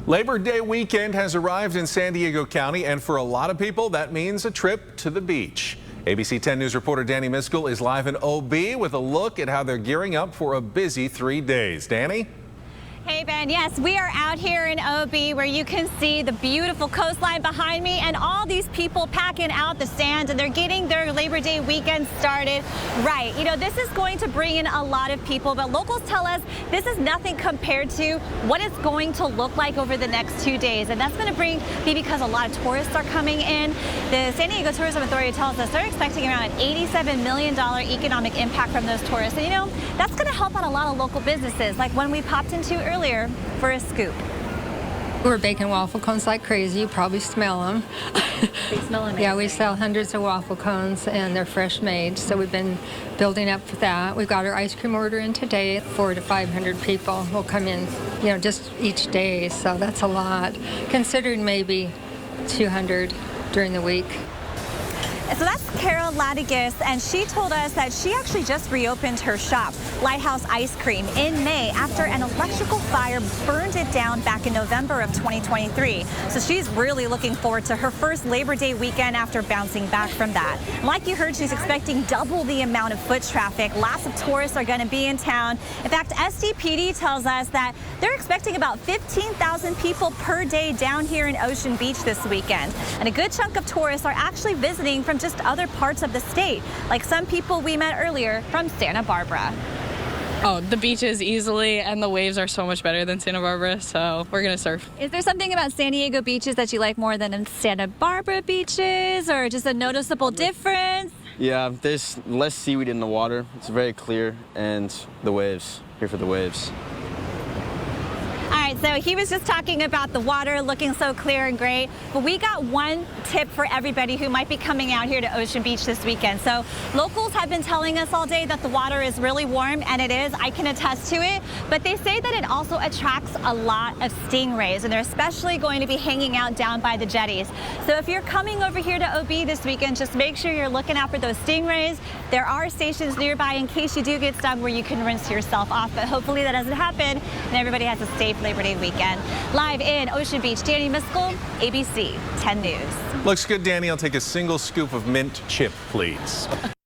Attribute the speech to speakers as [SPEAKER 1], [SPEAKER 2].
[SPEAKER 1] Labor Day weekend has arrived in San Diego County, and for a lot of people, that means a trip to the beach. ABC 10 News reporter Danny Miskell is live in OB with a look at how they're gearing up for a busy 3 days. Danny?
[SPEAKER 2] Hey Ben, yes, we are out here in OB where you can see the beautiful coastline behind me and all these people packing out the sand, and they're getting their Labor Day weekend started right. You know, this is going to bring in a lot of people, but locals tell us this is nothing compared to what it's going to look like over the next 2 days. And that's going to be because a lot of tourists are coming in. The San Diego Tourism Authority tells us they're expecting around an $87 million economic impact from those tourists. And you know, that's going to help out a lot of local businesses, like one we popped into earlier for a scoop.
[SPEAKER 3] We're baking waffle cones like crazy. You probably smell them.
[SPEAKER 2] They smell amazing.
[SPEAKER 3] Yeah, we sell hundreds of waffle cones, and they're fresh made, so we've been building up for that. We've got our ice cream order in today. 400 to 500 people will come in, you know, just each day, so that's a lot, considering maybe 200 during the week.
[SPEAKER 2] So that's Carol Ladigus, and she told us that she actually just reopened her shop, Lighthouse Ice Cream, in May after an electrical fire burned it down back in November of 2023. So she's really looking forward to her first Labor Day weekend after bouncing back from that. Like you heard, she's expecting double the amount of foot traffic. Lots of tourists are going to be in town. In fact, SDPD tells us that they're expecting about 15,000 people per day down here in Ocean Beach this weekend. And a good chunk of tourists are actually visiting from just other parts of the state, like some people we met earlier from Santa Barbara.
[SPEAKER 4] Oh, the beaches easily, and the waves are so much better than Santa Barbara, so we're gonna surf.
[SPEAKER 2] Is there something about San Diego beaches that you like more than Santa Barbara beaches, or just a noticeable difference?
[SPEAKER 5] Yeah, there's less seaweed in the water. It's very clear, and the waves, here for the waves.
[SPEAKER 2] All right, so he was just talking about the water looking so clear and great, but we got one tip for everybody who might be coming out here to Ocean Beach this weekend. So locals have been telling us all day that the water is really warm, and it is. I can attest to it, but they say that it also attracts a lot of stingrays, and they're especially going to be hanging out down by the jetties. So if you're coming over here to OB this weekend, just make sure you're looking out for those stingrays. There are stations nearby in case you do get stung where you can rinse yourself off, but hopefully that doesn't happen and everybody has a safe Labor Day weekend. Live in Ocean Beach, Danny Miskell, ABC 10 News.
[SPEAKER 1] Looks good, Danny. I'll take a single scoop of mint chip, please.